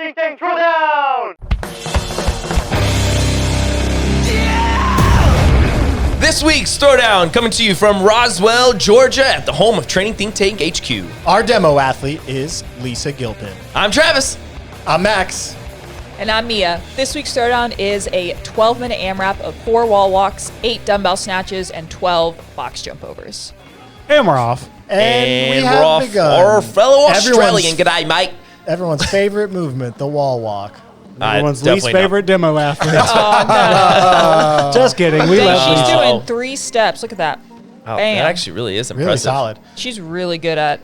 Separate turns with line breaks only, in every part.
Ding ding throwdown!
This week's Throwdown coming to you from Roswell, Georgia, at the home of Training Think Tank HQ.
Our demo athlete is Lisa Gilpin.
I'm Travis.
I'm Max.
And I'm Mia. This week's Throwdown is a 12-minute AMRAP of 4 wall walks, 8 dumbbell snatches, and 12 box jump overs.
And we're off. And we
we're
have
off
begun.
our fellow Australian. G'day, mate.
Everyone's favorite movement, the wall walk.
Everyone's least favorite demo athlete.
Oh, no.
Just kidding. We love
She's
Lisa.
doing 3 steps. Look at that.
Oh,
Bam.
that actually really is impressive.
Really solid.
She's really good at,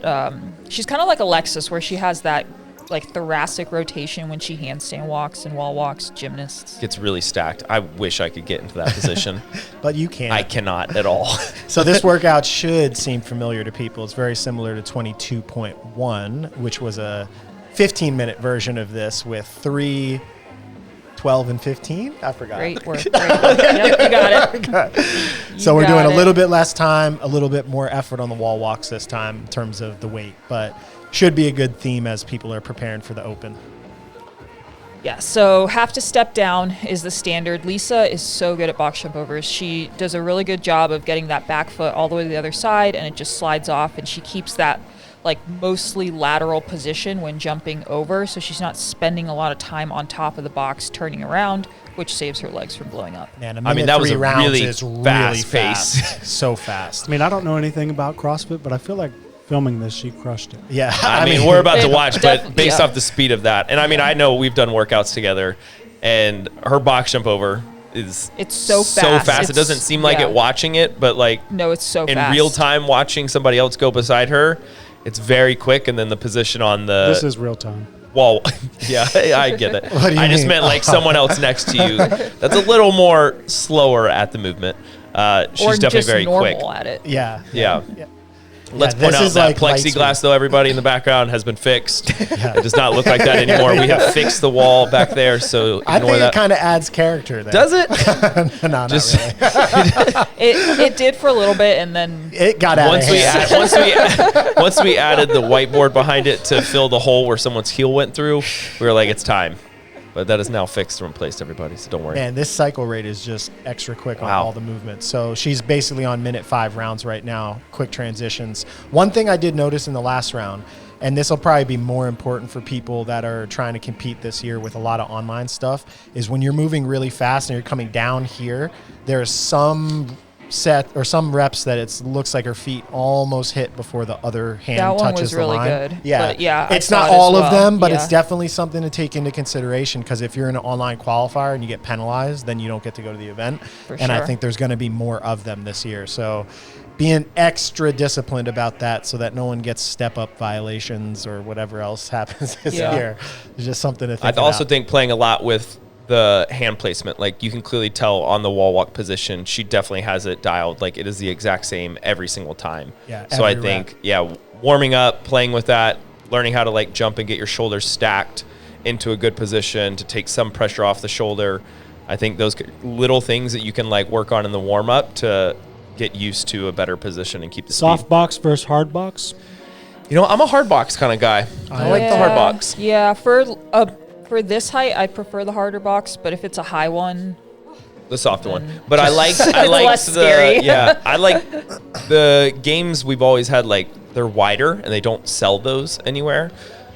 she's kind of like Alexis, where she has that like thoracic rotation when she handstand walks and wall walks, gymnasts.
Gets really stacked. I wish I could get into that position.
But you can't.
I cannot at all.
So this workout should seem familiar to people. It's very similar to 22.1, which was a 15-minute version of this with 3, 12, and 15. I forgot.
Great work. Great work. Yep, you got it.
So we're
You
doing
got
a
it.
little bit less time, a little bit more effort on the wall walks this time in terms of the weight, but should be a good theme as people are preparing for the open.
Yeah, so have to step down is the standard. Lisa is so good at box jump overs. She does a really good job of getting that back foot all the way to the other side, and it just slides off, and she keeps that like mostly lateral position when jumping over, so she's not spending a lot of time on top of the box turning around, which saves her legs from blowing up.
Man,
I mean, that was
3
a
rounds
really
is
fast pace.
fast. So fast.
I mean, I don't know anything about CrossFit, but I feel like filming this, she crushed it.
Yeah.
I mean, we're about to
It
watch, but based
yeah.
off the speed of that, and I mean, I know we've done workouts together, and her box jump over is
It's so fast.
it doesn't seem like
yeah.
it watching it, but like
No, it's so
in
fast.
real time watching somebody else go beside her, it's very quick, and then the position on the
This is real time.
wall. Yeah, I get it.
What do you
I just
mean?
meant like someone else next to you that's a little more slower at the movement. She's
or
definitely
just
very
normal
quick.
at it.
Yeah.
Yeah. Let's
Yeah,
point
this
out
is
that
like light
plexiglass,
speed.
though, everybody in the background has been fixed. It does not look like that anymore. We have fixed the wall back there, so
I
ignore
think
that.
it kind of adds character there.
Does it?
No, not
Just
really.
It did for a little bit, and then
It got out
once
of
we
hand.
once we added the whiteboard behind it to fill the hole where someone's heel went through, we were like, it's time. But that is now fixed and replaced, everybody, so don't worry.
Man, this cycle rate is just extra quick on
Wow.
all the movements. So she's basically on minute 5 rounds right now, quick transitions. One thing I did notice in the last round, and this will probably be more important for people that are trying to compete this year with a lot of online stuff, is when you're moving really fast and you're coming down here, there's some set or some reps that it looks like her feet almost hit before the other hand
That one
touches
was
the
really
line.
good.
Yeah,
But yeah, I
it's
saw
not
it as
all of
well.
them, but it's
Yeah.
definitely something to take into consideration, because if you're in an online qualifier and you get penalized, then you don't get to go to the event.
For
And I
sure.
think there's going to be more of them this year. So being extra disciplined about that so that no one gets step-up violations or whatever else happens this
Yeah.
year is just something to think
I
about.
also think playing a lot with the hand placement, like you can clearly tell on the wall walk position, she definitely has it dialed. Like it is the exact same every single time.
Yeah,
So I
every
think, warming up, playing with that, learning how to like jump and get your shoulders stacked into a good position to take some pressure off the shoulder. I think those little things that you can like work on in the warm up to get used to a better position and keep the
Soft
speed.
box versus hard box.
You know, I'm a hard box kind of guy. I like the hard box.
Yeah, for this height, I prefer the harder box, but if it's a high one,
The softer one, but I like
less
the
scary.
I like the games we've always had. Like they're wider and they don't sell those anywhere,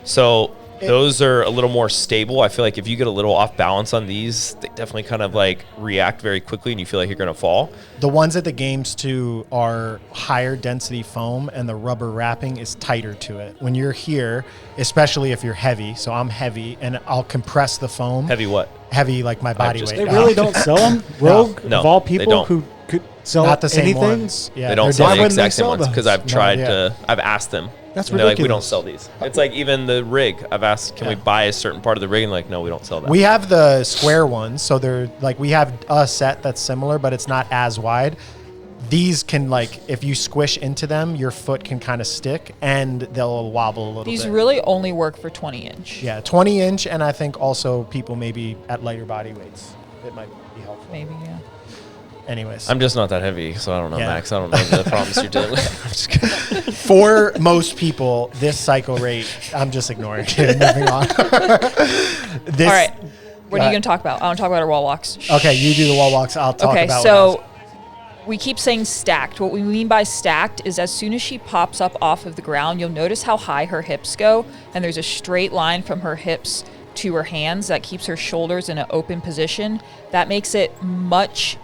so those are a little more stable. I feel like if you get a little off balance on these, they definitely kind of like react very quickly, and you feel like you're gonna fall.
The ones at the games too are higher density foam, and the rubber wrapping is tighter to it. When you're here, especially if you're heavy, so I'm heavy, and I'll compress the foam.
Heavy what?
Heavy like my body
just-
weight.
They really don't sell them. Rogue,
No,
of all
they
people
don't.
who could sell
Not the same
anything.
ones. Yeah,
They don't
they're
sell
Why
the
wouldn't they
exact same
sell
ones because
those?
I've tried
yeah.
to. I've asked them.
That's
and they're like, we don't
ridiculous.
sell these. It's like even the rig. I've asked, can we buy a certain part of the rig? And like, no, we don't sell that.
We have the square ones, so they're like we have a set that's similar, but it's not as wide. These can like if you squish into them, your foot can kind of stick and they'll wobble a little
these
bit.
really only work for 20-inch.
Yeah, 20-inch, and I think also people maybe at lighter body weights, it might be helpful.
Maybe, yeah.
anyways.
I'm just not that heavy, so I don't know,
Yeah.
Max. I don't know the problems you're dealing with. I'm just kidding.
For most people, this cycle rate, I'm just ignoring it. Moving on. This,
All right. What are you going to talk about? I want to talk about our wall walks.
Okay, you do the wall walks. I'll talk
Okay,
about
so we keep saying stacked. What we mean by stacked is as soon as she pops up off of the ground, you'll notice how high her hips go, and there's a straight line from her hips to her hands that keeps her shoulders in an open position. That makes it much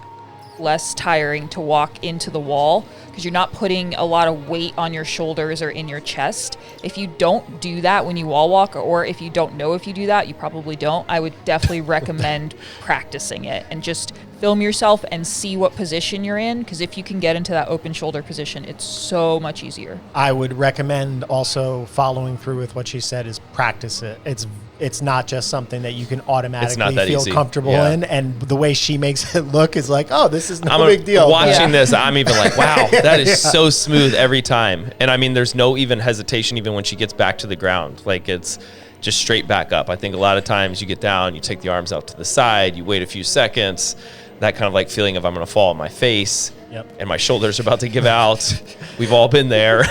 less tiring to walk into the wall because you're not putting a lot of weight on your shoulders or in your chest. If you don't do that when you wall walk, or if you don't know if you do that, you probably don't, I would definitely recommend practicing it and just film yourself and see what position you're in, because if you can get into that open shoulder position, it's so much easier.
I would recommend also following through with what she said is practice it. It's not just something that you can automatically feel
easy.
comfortable
Yeah.
in, and the way she makes it look is like, oh, this is no
I'm
big deal.
Watching this, I'm even like, wow, that is so smooth every time. And I mean, there's no even hesitation even when she gets back to the ground. Like, it's just straight back up. I think a lot of times you get down, you take the arms out to the side, you wait a few seconds, that kind of like feeling of I'm going to fall on my face and my shoulders are about to give out. We've all been there.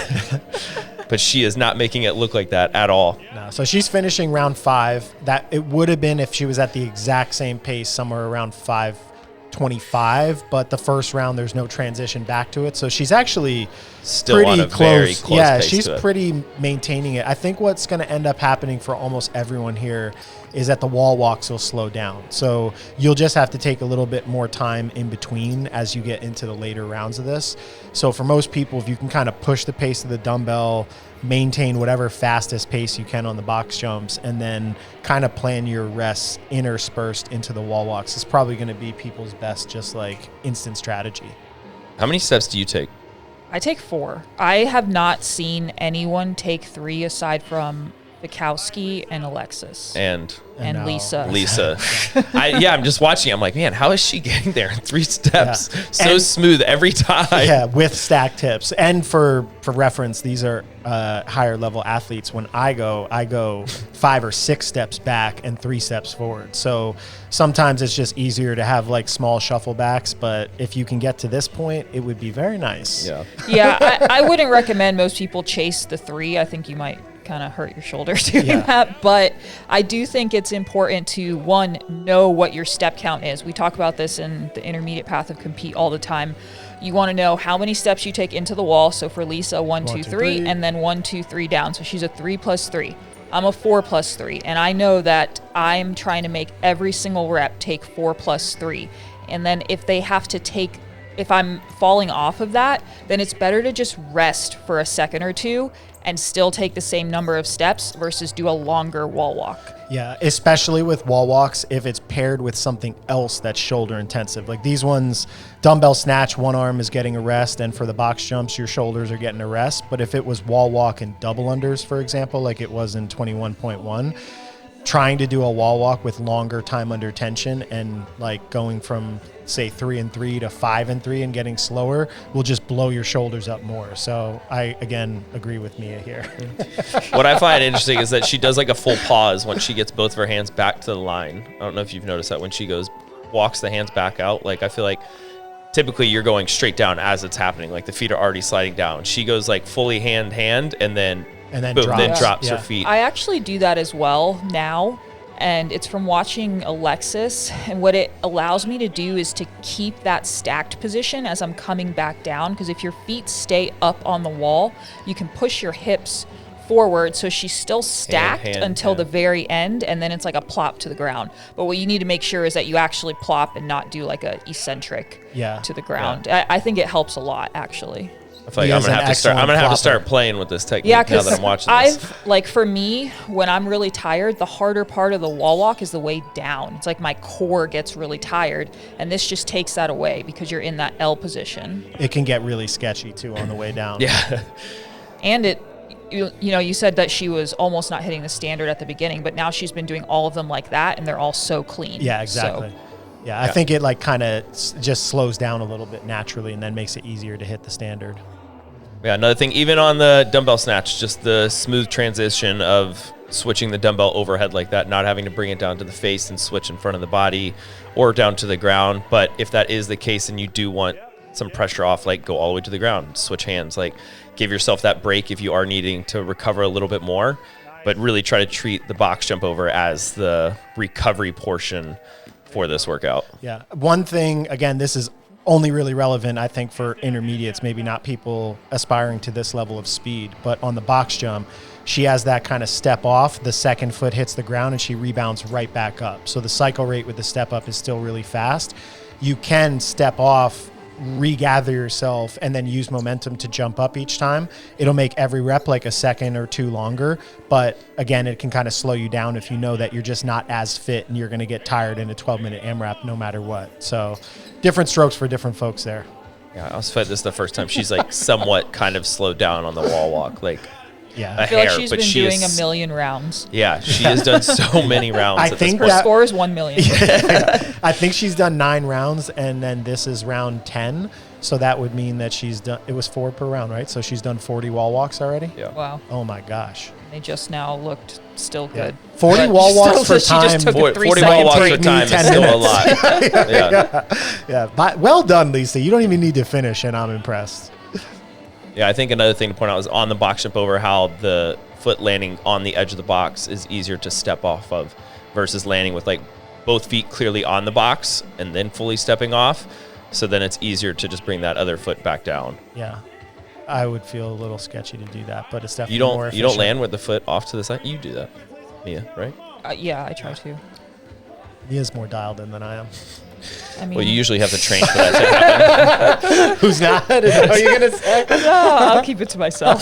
But she is not making it look like that at all.
No, so she's finishing round 5. That it would have been if she was at the exact same pace, somewhere around 5:25. But the first round, there's no transition back to it. So she's actually
Still
pretty
on a
close.
very close
Yeah,
pace
she's
to it.
pretty maintaining it. I think what's going to end up happening for almost everyone here is that the wall walks will slow down. So you'll just have to take a little bit more time in between as you get into the later rounds of this. So for most people, if you can kind of push the pace of the dumbbell, maintain whatever fastest pace you can on the box jumps, and then kind of plan your rests interspersed into the wall walks, it's probably going to be people's best, just like instant strategy.
How many steps do you take?
I take 4. I have not seen anyone take 3 aside from Bukowski and Alexis
And
and Lisa.
I'm just watching. I'm like, man, how is she getting there in 3 steps?
Yeah.
So
And-
smooth every time.
Yeah, with stacked hips. And for reference, these are higher level athletes. When I go 5 or 6 steps back and 3 steps forward. So sometimes it's just easier to have like small shuffle backs, but if you can get to this point, it would be very nice.
Yeah.
Yeah, I wouldn't recommend most people chase the 3. I think you might kind of hurt your shoulder doing that. But I do think it's important to, one, know what your step count is. We talk about this in the intermediate path of compete all the time. You want to know how many steps you take into the wall. So for Lisa, 1, 2, 3, and then 1, 2, 3 down. So she's a 3 plus 3. I'm a 4 plus 3. And I know that I'm trying to make every single rep take 4 plus 3. And then if I'm falling off of that, then it's better to just rest for a second or two and still take the same number of steps versus do a longer wall walk.
Yeah, especially with wall walks, if it's paired with something else that's shoulder intensive. Like these ones, dumbbell snatch, one arm is getting a rest, and for the box jumps, your shoulders are getting a rest. But if it was wall walk and double unders, for example, like it was in 21.1, trying to do a wall walk with longer time under tension and like going from say 3 and 3 to 5 and 3 and getting slower will just blow your shoulders up more. So I, again, agree with Mia here.
What I find interesting is that she does like a full pause when she gets both of her hands back to the line. I don't know if you've noticed that when she walks the hands back out. Like I feel like typically you're going straight down as it's happening. Like the feet are already sliding down. She goes like fully hand and then boom,
drops.
drops
Yeah.
her feet.
I actually do that as well now, and it's from watching Alexis. And what it allows me to do is to keep that stacked position as I'm coming back down, because if your feet stay up on the wall, you can push your hips forward so she's still stacked until the very end, and then it's like a plop to the ground. But what you need to make sure is that you actually plop and not do like a eccentric to the ground. I think it helps a lot, actually.
I feel like I'm gonna have to start playing with this technique now that I'm watching this.
For me, when I'm really tired, the harder part of the wall walk is the way down. It's like my core gets really tired, and this just takes that away because you're in that L position.
It can get really sketchy too on the way down.
Yeah.
And you said that she was almost not hitting the standard at the beginning, but now she's been doing all of them like that, and they're all so clean.
Yeah, exactly. Yeah, I think it like kind of just slows down a little bit naturally and then makes it easier to hit the standard.
Yeah, another thing, even on the dumbbell snatch, just the smooth transition of switching the dumbbell overhead like that, not having to bring it down to the face and switch in front of the body or down to the ground. But if that is the case and you do want some pressure off, like go all the way to the ground, switch hands, like give yourself that break if you are needing to recover a little bit more, but really try to treat the box jump over as the recovery portion for this workout.
Yeah. One thing, again, this is only really relevant, I think, for intermediates, maybe not people aspiring to this level of speed, but on the box jump, she has that kind of step off, the second foot hits the ground and she rebounds right back up. So the cycle rate with the step up is still really fast. You can step off, regather yourself, and then use momentum to jump up each time. It'll make every rep like a second or two longer, but again, it can kind of slow you down if you know that you're just not as fit and you're going to get tired in a 12-minute AMRAP no matter what. So different strokes for different folks there.
Yeah, I was fed this the first time. She's like somewhat kind of slowed down on the wall walk, like
Yeah.
I feel like she's been doing a million rounds.
Yeah, she has done so many rounds.
I
at
think
this point.
Her score is 1 million.
I think she's done 9 rounds, and then this is round 10. So that would mean that she's done, it was 4 per round, right? So she's done 40 wall walks already?
Yeah.
Wow.
Oh my gosh.
They just now looked still good.
40
But
wall walks
still,
for time.
She just took a
40 wall
3-second
walks
break.
for time is
10
still a
minutes.
lot. Yeah.
Yeah. But well done, Lisa. You don't even need to finish, and I'm impressed.
Yeah, I think another thing to point out is on the box jump over how the foot landing on the edge of the box is easier to step off of versus landing with like both feet clearly on the box and then fully stepping off. So then it's easier to just bring that other foot back down.
Yeah. I would feel a little sketchy to do that, but it's definitely more
You don't
efficient.
land with the foot off to the side. You do that, Mia, right?
Yeah, I try to.
Mia's more dialed in than I am.
I mean,
Well, you usually have to train for that to happen.
Who's not? Is that what you're going to say?
no, I'll keep it to myself.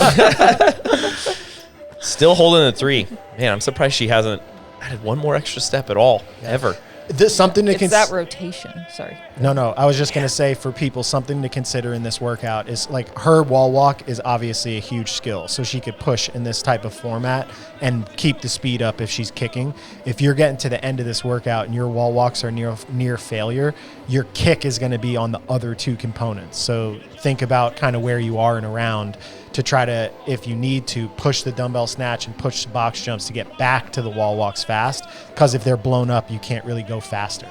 Still holding the 3. Man, I'm surprised she hasn't added one more extra step at all, ever.
This something to
It's that rotation. Sorry.
No, I was just going to say for people, something to consider in this workout is like her wall walk is obviously a huge skill. So she could push in this type of format and keep the speed up if she's kicking. If you're getting to the end of this workout and your wall walks are near failure, your kick is going to be on the other 2 components. So think about kind of where you are in a round to try to, if you need to, push the dumbbell snatch and push the box jumps to get back to the wall walks fast. Because if they're blown up, you can't really go faster.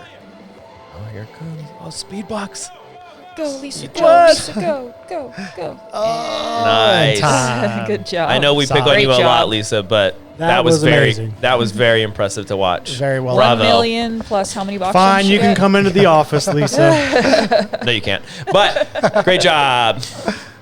Oh, here it comes. Oh, speed box.
Go, Lisa. Go, Lisa. Go.
Nice.
Time.
Good job.
I know we pick on
Great
you a lot,
job.
Lisa, but
That
that was
was
very
amazing.
that was very impressive to watch.
Very well
1
done.
Bravo.
million plus how many box
Fine,
jumps
you can
get?
come into the office, Lisa.
No, you can't. But great job.